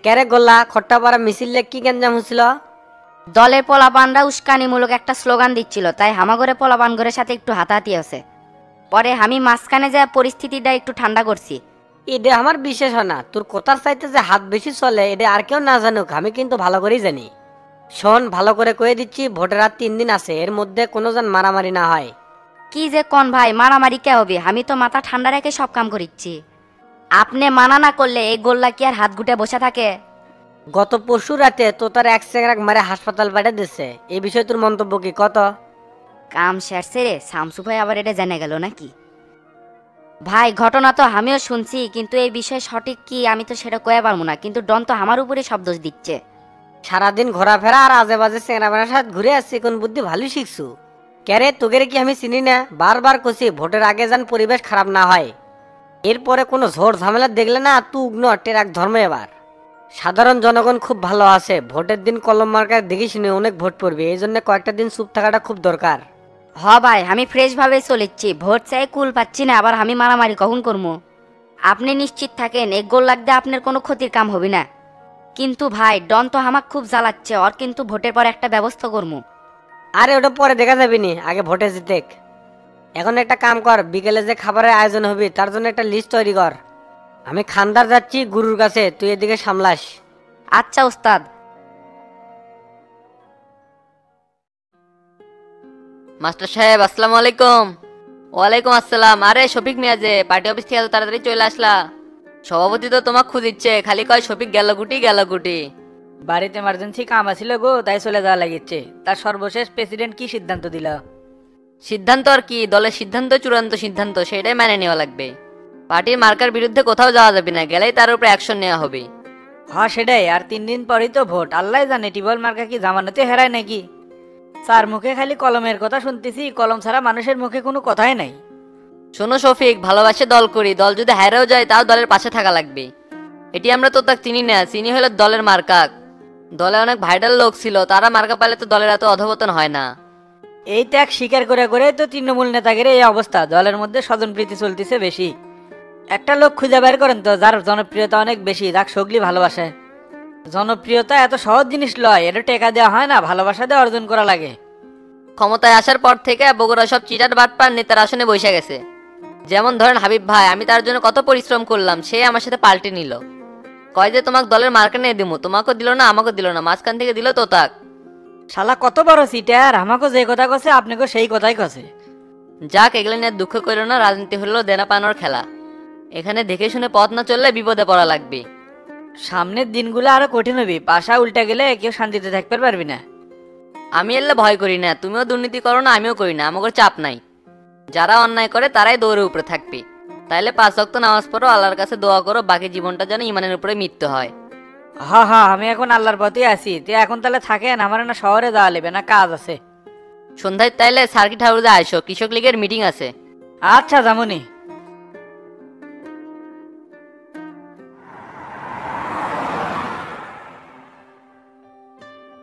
ক্যারে গোল্লা খট্টাপাড়া মিছিলে কি গ্যাঞ্জাম হচ্ছিল? দলের পোলাপানরা উস্কানিমূলক একটা স্লোগান দিচ্ছিল, তাই হামাগরে পোলাপানগরের সাথে একটু হাতাহাতি আছে। পরে আমি মাঝখানে যা পরিস্থিতিটা একটু ঠান্ডা করছি। এটা আমার বিশেষ হয় না, তোর কথার চাইতে যে হাত বেশি চলে এটা আর কেউ না জানুক, আমি কিন্তু ভালো করেই জানি। শোন, ভালো করে কয়ে দিচ্ছি, ভোটের আর 3 দিন আছে, এর মধ্যে কোনো যেন মারামারি না হয়। কি যে কোন ভাই, মারামারি কে হবে? আমি তো মাথা ঠান্ডা রেখে সব কাম করিচ্ছি। আপনি মানা না করলে এই গোল্লা কি আর হাত গুটে বসে থাকে? গত পরশু রাতে তো তার এক সেকেন্ড মারে হাসপাতাল পাঠিয়ে দিচ্ছে, এই বিষয়ে তোর মন্তব্য কি কত? কাম শেরছে রে, শামসু ভাই আবার এটা জেনে গেল নাকি? ভাই ঘটনা তো আমিও শুনছি, কিন্তু এই বিষয়ে সঠিক কি আমি তো সেটা কয়ে পারবো না, কিন্তু ডন তো আমার উপরে সব দোষ দিচ্ছে। সারাদিন ঘোরাফেরা আর আজে বাজে চেংড়ামেরার সাথে ঘুরে আসছি, কোন বুদ্ধি ভালোই শিখছু। ক্যারে তোকে কি আমি চিনি না? বারবার কছি ভোটের আগে যেন পরিবেশ খারাপ না হয়। এরপরে কোনো ঝড় ঝামেলা দেখলে না তুই উগ্ন টেরাক ধর্ম। এবার সাধারণ জনগণ খুব ভালো আছে, ভোটের দিন কলম মার্কায় দেখিস নি অনেক ভোট পড়বে, এই জন্য কয়েকটা দিন চুপ থাকাটা খুব দরকার। হ ভাই, আমি ফ্রেশ ভাবে চলেছি, ভোট চাই কুল পাচ্ছি না, আবার আমি মারামারি কখন করবো? আপনি নিশ্চিত থাকেন এই গোল লাগতে আপনার কোনো ক্ষতির কাম হবে না। কিন্তু ভাই ডন তো আমাকে খুব জ্বালাচ্ছে, ওর কিন্তু ভোটের পর একটা ব্যবস্থা করবো। আরে ওটা পরে দেখা যাবে নি, আগে ভোটে জিতেক। এখন একটা কাম কর, বিকেলে যে খাবারের আয়োজন হবে তার জন্য একটা লিস্ট তৈরি কর। আমি খান্দার যাচ্ছি গুরুর কাছে, তুই এদিকে সামলাস। আচ্ছা ওস্তাদ। মাস্টার সাহেব আসসালামু আলাইকুম। ওয়ালাইকুম আসসালাম। আরে শফিক মিয়া যে পার্টি অফিস থেকে এত তাড়াতাড়ি চলে আসলা? সভাপতি তো তোমাকে খুঁজিচ্ছে, খালি কয় শফিক গেল গুটি গেল গুটি। বাড়িতে এমার্জেন্সি কাম আছিল গো, তাই চলে যাওয়া লাগিচ্ছে। তার সর্বশেষ প্রেসিডেন্ট কি সিদ্ধান্ত দিল? সিদ্ধান্ত আর কি, দলের সিদ্ধান্ত চূড়ান্ত সিদ্ধান্ত, সেটাই মেনে নেওয়া লাগবে। পার্টির মার্কার বিরুদ্ধে কোথাও যাওয়া যাবে না, গেলেই তার উপরে অ্যাকশন নেওয়া হবে। হ্যাঁ সেটাই, আর 3 দিন পরেই তো ভোট। আল্লাহ জানে টিবল মার্কা কি জামানতে হেরায় নাকি। চার মুখে খালি কলমের কথা শুনতেছি, কলম ছাড়া মানুষের মুখে কোনো কথাই নাই। শোনো শফিক, ভালোবাসে দল করি, দল যদি হারেও যায় তাও দলের পাশে থাকা লাগবে। এটি আমরা তো তাক চিনি না, চিনি হলো দলের মার্কাক। দলে অনেক ভাইরাল লোক ছিল, তারা মার্কা পাইলে তো দলের এত অধপতন হয় না। এই ত্যাগ স্বীকার করে করে তো তৃণমূল নেতাগের এই অবস্থা, দলের মধ্যে স্বজনপ্রীতি চলতেছে বেশি। একটা লোক খুঁজে বের করেন তো যার জনপ্রিয়তা অনেক বেশি, যাক সগলি ভালোবাসে। জনপ্রিয়তা এত সহজ জিনিস লয়, এটা টেকা দেওয়া হয় না, ভালোবাসা দিয়ে অর্জন করা লাগে। ক্ষমতায় আসার পর থেকে বগুড়া সব চিটার বাটপার নেতার আসনে বসে গেছে। যেমন ধরেন হাবিব ভাই, আমি তার জন্য কত পরিশ্রম করলাম, সে আমার সাথে পাল্টে নিল। কয় যে তোমাকে দলের মার্কা নিয়ে দিমু, তোমাকেও দিল না আমাকেও দিল না, মাঝখান থেকে দিল তো তাক। শালা কত বড় সিটার, আমাকে যে কথা কছে আপনাকে সেই কথাই কছে। যাক, এগুলো নিয়ে দুঃখ করো না, রাজনীতি হলো দেনা পানোর খেলা। এখানে দেখে শুনে পথ না চললে বিপদে পড়া লাগবে। সামনের দিনগুলো আরো কঠিন হবে, পাশা উল্টা গেলে কেউ শান্তিতে থাকতে পারবি না। আমি এলে ভয় করি না, তুমিও দুর্নীতি করো না আমিও করি না, আমাকে চাপ নাই। যারা অন্যায় করে তারাই দৌড়ের উপরে থাকবে। তাইলে 5 ওয়াক্ত নামাজ পড়ো, আল্লাহর কাছে দোয়া করো, বাকি জীবনটা যেন ইমানের উপরে মৃত্যু হয়। হ্যাঁ হ্যাঁ, আমি এখন আল্লাহর পথে আছি। তুই এখন তাহলে থাকেন, আমার না শহরে যাওয়া লেবে না, কাজ আছে। সন্ধ্যায় তাইলে সার্কিট হাউসে আইসো, কৃষক লীগের মিটিং আছে। আচ্ছা যামুনি।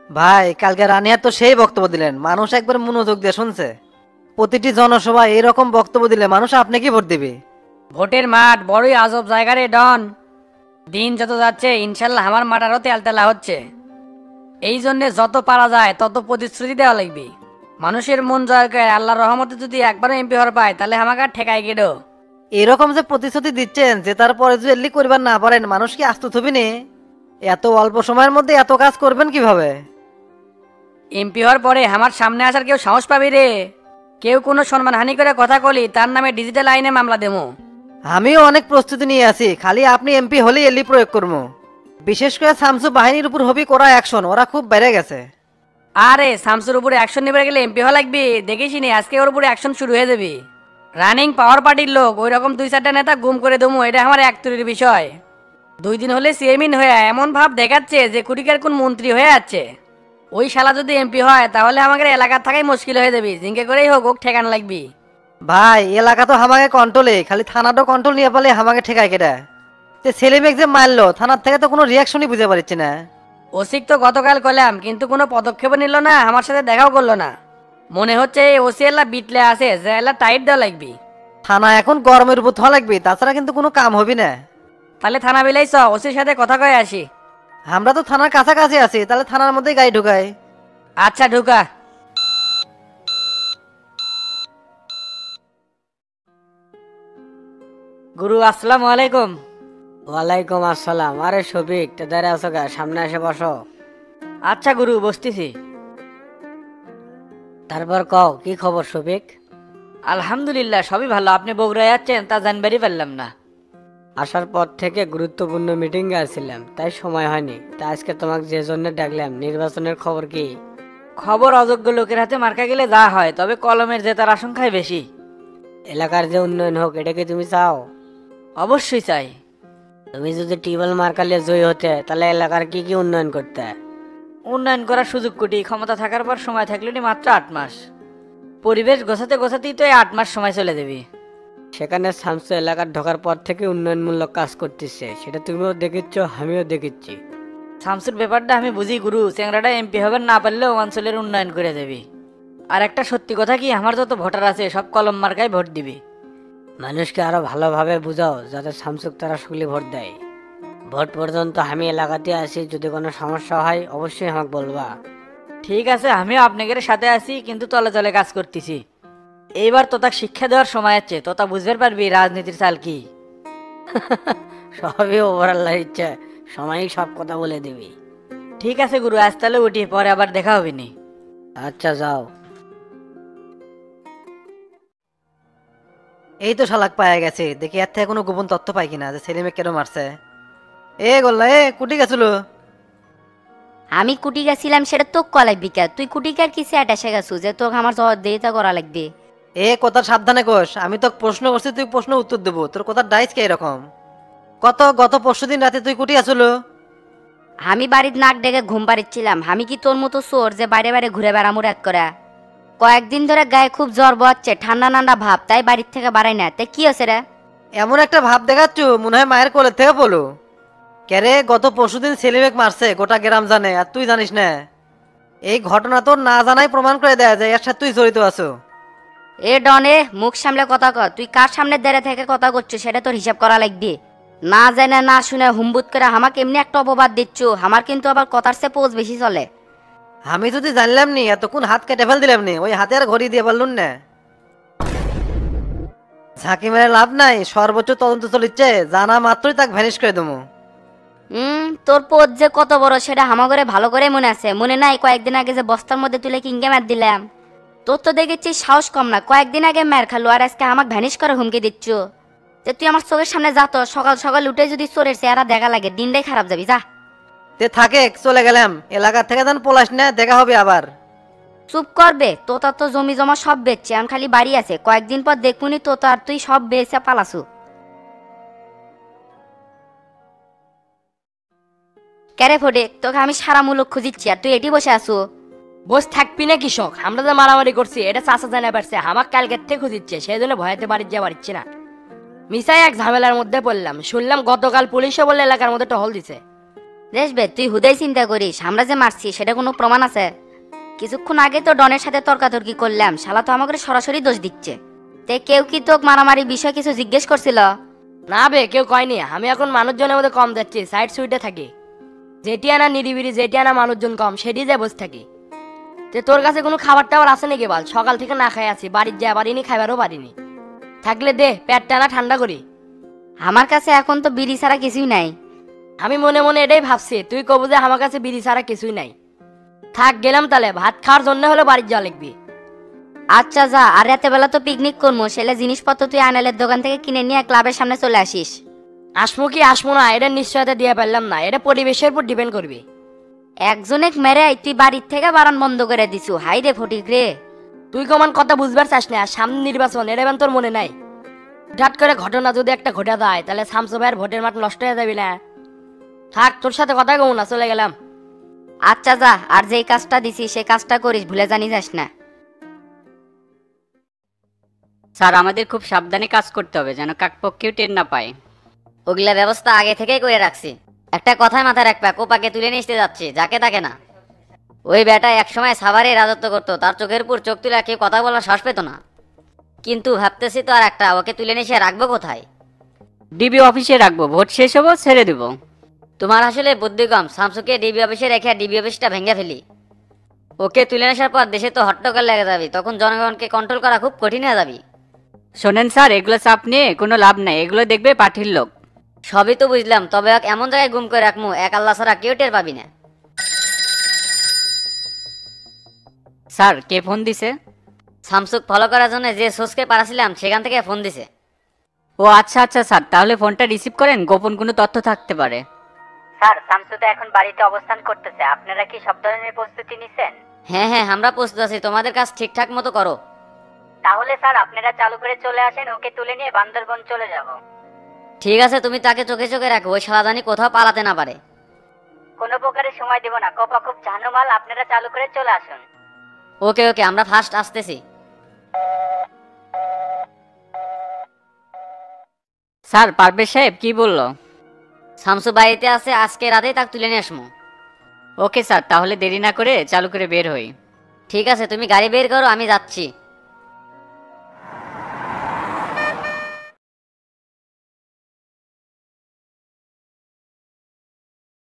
ভাই কালকে রানিয়া তো সেই বক্তব্য দিলেন, মানুষ একবার মনোযোগ দিয়ে শুনছে। প্রতিটি জনসভায় এরকম বক্তব্য দিলে মানুষ আপনাকে ভোট দেবে। ভোটের মাঠ বড়ই আজব জায়গা রে ডন। দিন যত যাচ্ছে ইনশাল্লাহ আমার মাঠ আরো তেলতেলা হচ্ছে। এই জন্য যত পারা যায় তত প্রতিশ্রুতি দেওয়া লাগবে। মানুষের মন জয় করে আল্লাহর রহমতে যদি একবারও এমপি হওয়ার পায় তাহলে আমাকে আর ঠেকাই গেল। এরকম যে প্রতিশ্রুতি দিচ্ছেন যে তারপরে যদি এলি করবার না পারেন, মানুষ কি আস্ত থবি নে? এত অল্প সময়ের মধ্যে এত কাজ করবেন কিভাবে? এমপি হওয়ার পরে আমার সামনে আসার কেউ সাহস পাবি রে? কেউ কোনো সম্মানহানি করে কথা কলি তার নামে ডিজিটাল আইনে মামলা দেবো। আমিও অনেক প্রস্তুতি নিয়ে আছি, খালি আপনি এমপি হলেই এলি প্রয়োগ করবো। বিশেষ করে শামসু বাহিনীর উপর হবি করা অ্যাকশন, ওরা খুব বেড়ে গেছে। আরে শামসুর উপরে অ্যাকশন নেবে গেলে এমপি হওয়া লাগবে, দেখিস নি আজকে ওর উপরে অ্যাকশন শুরু হয়ে যাবে। রানিং পাওয়ার পার্টির লোক, ওই রকম 2-4টা নেতা গুম করে দেবো, এটা আমার একতুরির বিষয়। 2 দিন হলে চেয়ারম্যান হয়ে এমন ভাব দেখাচ্ছে যে কুড়িকার কোন মন্ত্রী হয়ে যাচ্ছে। ওই শালা যদি এমপি হয় তাহলে আমাদের এলাকা থাকাই মুশকিল হয়ে যাবে, জিঙ্কে করেই হোক ওক ঠেকান লাগবে। ভাই এলাকা তো আমাকে কন্ট্রোলে, খালি থানাটা কন্ট্রোল নিয়ে পারলে আমাকে ঠেকায় কেটা। তে ছেলে মেয়ে যে মারলো থানার থেকে তো কোনো রিয়াকশনই বুঝতে পারছি না। ওসিক তো গতকাল করলাম কিন্তু কোনো পদক্ষেপ নিল না, আমার সাথে দেখাও করলো না। মনে হচ্ছে এই ওসি এলা বিটলে আছে, যে এলা টাইট দেওয়া লাগবে। থানা এখন গরমের উপর থাকা লাগবে, তাছাড়া কিন্তু কোনো কাম হবে না। তাহলে থানা বিলাইছ, ওসির সাথে কথা কয়ে আসি। আমরা তো থানার কাছাকাছি আছি, তাহলে থানার মধ্যেই গাড়ি ঢুকাই। আচ্ছা ঢুকা। গুরু আসসালামু আলাইকুম। ওয়ালাইকুম আসসালাম। আরে শফিক, তো দাঁড়িয়ে আছো গা? সামনে এসে বসো। আচ্ছা গুরু, বসতেছি। তারপর কও, কি খবর শফিক? আলহামদুলিল্লাহ সবই ভালো। আপনি বগুড়ায় যাচ্ছেন তা জানবারই পারলাম না। আসার পর থেকে গুরুত্বপূর্ণ মিটিং এ ছিলাম, তাই সময় হয়নি। তা আজকে তোমাকে যে জন্য ডাকলাম, নির্বাচনের খবর কি? খবর অযোগ্য লোকের হাতে মার্কা গেলে যা হয়, তবে কলমের জেতার আশঙ্কাই বেশি। এলাকার যে উন্নয়ন হোক, এটা কি তুমি চাও? অবশ্যই চাই। তুমি যদি টিউবওয়েল মার্কালে জয়ী হতে, তাহলে এলাকার কি কি উন্নয়ন করতে? উন্নয়ন করার সুযোগ কোটি, ক্ষমতা থাকার পর সময় থাকলেনি মাত্র 8 মাস। পরিবেশ গোছাতে গোছাতেই তো এই 8 মাস সময় চলে দেবে। সেখানে শামসু এলাকার ঢোকার পর থেকে উন্নয়নমূলক কাজ করতেছে, সেটা তুমিও দেখেছ, আমিও দেখেছি। শামসুর ব্যাপারটা আমি বুঝি গুরু, চেংরাটা এমপি হবেন না পারলেও অঞ্চলের উন্নয়ন করে দেবে। আর একটা সত্যি কথা কি, আমার যত ভোটার আছে সব কলম মার্কায় ভোট দিবে। মানুষকে আরো ভালোভাবে বুঝাও, যাতে শামসুক তারা সকলে ভোট দেয়। ভোট পর্যন্ত আমি এলাকাতে আসি, যদি কোনো সমস্যা হয় অবশ্যই আমাকে বলবা। ঠিক আছে, আমিও আপনাদের সাথে আছি, কিন্তু তলে তলে কাজ করতেছি। এইবার তোতা শিক্ষা দেওয়ার সময় আছে, তোতা বুঝতে পারবি রাজনীতির চাল কি। সবই ওভার আল্লাহ ইচ্ছা, সময়ই সব কথা বলে দিবি। ঠিক আছে গুরু, আজ তাহলে উঠি, পরে আবার দেখা হবে নি। আচ্ছা যাও। এই তো শালাক পাওয়া গেছে, দেখি এর থেকে কোনো গোপন তথ্য পাই কিনা যে ছেলে মেয়ে কেন মারছে। এ গোল্লা, এ কুটি গেছিল। আমি কুটি গেছিলাম সেটা তো কলাই বিকা, তুই কুটিকার কিসে অ্যাটাসে গেছু যে তোকে আমার জবাব দিয়ে তা করা লাগবে? এ কথা সাবধানে কোষ, আমি তো প্রশ্ন করছি, তুই প্রশ্ন উত্তর দেবো। তোর কথা ডাইস কে এরকম? গত পরশুদিন রাতে তুই কুটি আসলো? আমি বাড়ির নাক ডেকে ঘুম পাড়িচ্ছিলাম। আমি কি তোর মতো চোর যে বাইরে বাইরে ঘুরে বেড়ামুর এক করে? কয়েকদিন ধরে গায়ে খুব জ্বর বচ্ছে, ঠান্ডা ঠান্ডা ভাব, তাই বাড়ির থেকে বাড়াই না। তাই কি আছে রে? এমন একটা ভাব দেখাচ্ছ মনে হয় মায়ের কোলের থেকে বলো। ক্যারে, গত পরশুদিন ছেলেমেক মারছে, গোটা গ্রাম জানে, আর তুই জানিস না? এই ঘটনা তোর না জানাই প্রমাণ করে দেয়া যায় এর সাথে তুই জড়িত আছো। এ ডনে, মুখ সামলে কথা কর। তুই কার সামনে দাঁড়িয়ে থেকে কথা করছিস সেটা তোর হিসাব করা লাগবে। না জানে না শুনে হুম্বুত করে আমাকে এমনি একটা অপবাদ দিচ্ছ, আমার কিন্তু আবার কথার চেয়ে পোজ বেশি চলে। আমি যদি জানলাম নি এতক্ষণ হাত কেটে ফেল দিলাম নি, ওই হাতে আর ঘড়ি দিয়ে পারলুন না। ঝাঁকি মেরে লাভ নাই, সর্বোচ্চ তদন্ত চলিচ্ছে, জানা মাত্রই তাকে ভ্যানিশ করে দেবো। তোর পোজ যে কত বড় সেটা আমাগরে ভালো করে মনে আছে। মনে নাই কয়েকদিন আগে যে বস্তার মধ্যে তুলে কিংকে মার দিলাম? তোর তো দেখেছি সাহস কম না, কয়েকদিন আগে মার খালো আর আজকে আমাকে ভ্যানিশ করে হুমকি দিচ্ছ। যে তুই আমার চোখের সামনে যা, তো সকাল সকাল উঠে যদি চোরের চেহারা দেখা লাগে দিনটাই খারাপ যাবি, যা। তে থাকে, চলে গেলাম। এলাকা থেকে যেন পলাশ না, দেখা হবে আবার। চুপ করবে, তোতার তো জমি জমা সব বেচছে, এখন খালি বাড়ি আছে। কয়েকদিন পর দেখুনি তো আর তুই সব বেচে পালাসু। ক্যারে ফোটে, তোকে আমি সারা মূলক খুঁজিচ্ছি আর তুই এটি বসে আসু। বস থাকবি না কৃষক, আমরা যে মারামারি করছি এটা চাষা জানা পারছে, আমার কালকের থেকে খুঁজিচ্ছে, সেই জন্য ভয়তে বাড়ির যা পারছি না। মিসাই এক ঝামেলার মধ্যে পড়লাম, শুনলাম গতকাল পুলিশে বলে এলাকার মধ্যে টহল দিছে। দেখবে তুই হুদাই চিন্তা করিস, আমরা যে মারছি সেটা কোনো প্রমাণ আছে? কিছুক্ষণ আগে তো ডনের সাথে তর্কাতর্কি করলাম, শালা তো আমাকে সরাসরি দোষ দিচ্ছে। তে কেউ কি তোকে মারামারি বিষয়ে কিছু জিজ্ঞেস করছিল? না বে, কেউ কয়নি। আমি এখন মানুষজনের মধ্যে কম যাচ্ছি, সাইড সুইটে থাকি। যেটি আনা নিরিবিরি, যেটি আনা মানুষজন কম, সেটি যে বসে থাকি। তে তোর কাছে কোনো খাবার টাবার আছে নাকি বল? সকাল থেকে না খাই আছি, বাড়ির যা পারিনি, খাইবারও পারিনি। থাকলে দে, পেট টানা ঠান্ডা করি। আমার কাছে এখন তো বিড়ি ছাড়া কিছুই নাই। আমি মনে মনে এটাই ভাবছি, তুই কব যে আমার কাছে বিড়ি ছাড়া কিছুই নাই। থাক, গেলাম তাহলে। ভাত খাওয়ার জন্য হলে বাড়ির যাওয়া লিখবি। আচ্ছা যা, আর রাতে বেলা তো পিকনিক করবো, সেলে জিনিসপত্র তুই আনালের দোকান থেকে কিনে নিয়ে ক্লাবের সামনে চলে আসিস। আসমু কি আসমু না এটা নিশ্চয়তা দিয়ে পারলাম না, এটা পরিবেশের উপর ডিপেন্ড করবি। একজনে মেরে তুই বাড়ির থেকে বারান বন্ধ করে দিছু, হাই রে ফটিক রে। তুই কমান কথা বুঝবার চাস না, আর সামনে নির্বাচন, এটা এবার তোর মনে নাই? হঠাৎ করে ঘটনা যদি একটা ঘটে যায়, তাহলে শামসু ভাইয়ের ভোটের মাঠ নষ্ট হয়ে যাবি না। থাক, তোর সাথে কথা কম না, চলে গেলাম। আচ্ছা যা, আর যেই কাজটা দিছি সেই কাজটা করিস, ভুলে জানি যাস না। স্যার, আমাদের খুব সাবধানে কাজ করতে হবে যেন কাকপক্ষেও টের না পায়। ওগুলা ব্যবস্থা আগে থেকেই করে রাখছি। একটা কথায় মাথায় রাখবা, কোপাকে তুলে নিয়ে আসতে যাচ্ছি, যাকে তাকে না। ওই বেটা একসময় সাভারে রাজত্ব করতো, তার চোখের উপর চোখ তুলে কেউ কথা বলার শ্বাস পেত না। কিন্তু ভাবতেছি তো আর একটা, ওকে তুলে নিয়ে রাখবো কোথায়? ডিবি অফিসে রাখবো, ভোট শেষ হবো ছেড়ে দেবো। তোমার আসলে বুদ্ধি কম। শামসুকে ডিবি অফিসে রেখে ডিবি অফিসটা ভেঙে ফেলি। ওকে তুলে আসার পর দেশে তো হট্টগোল লেগে যাবে, তখন জনগণকে কন্ট্রোল করা খুব কঠিন হয়ে যাবে। শোনেন স্যার, এগুলো চাপ নিয়ে কোনো লাভ নাই, এগুলো দেখবে পার্টির লোক। সবই তো বুঝলাম, তবে ওকে এমন জায়গায় গুম করে রাখবো এক আল্লাহ ছাড়া কেউ টের পাবি না। স্যার, কে ফোন দিছে? শামসুক ফলো করার জন্য যে সোর্সকে পাঠাছিলাম সেখান থেকে ফোন দিছে। ও আচ্ছা আচ্ছা স্যার, তাহলে ফোনটা রিসিভ করেন, গোপন কোনো তথ্য থাকতে পারে। স্যার, শামসু তো এখন বাড়িতে অবস্থান করতেছে, আপনারা কি সব ধরনের প্রস্তুতি নিছেন? হ্যাঁ হ্যাঁ, আমরা প্রস্তুত আছি, তোমাদের কাজ ঠিকঠাক মতো করো। তাহলে স্যার আপনারা চালু করে চলে আসেন, ওকে তুলে নিয়ে বান্দরবন চলে যাব। ঠিক আছে, তুমি তাকে চোখে চোখে রাখো, ওই সারাদানি কোথাও পালাতে না পারে। কোনো প্রকারের সময় দেব না, কোপা খুব জানুমাল, আপনারা চালু করে চলে আসুন। ওকে ওকে, আমরা ফার্স্ট আসতেছি। স্যার, পারভেজ সাহেব কি বললো? শামসু বাড়িতে আছে, আজকে রাতেই তাকে তুলে নিয়ে আসমো। ওকে স্যার, তাহলে দেরি না করে চালু করে বের হই। ঠিক আছে, তুমি গাড়ি বের করো, আমি যাচ্ছি।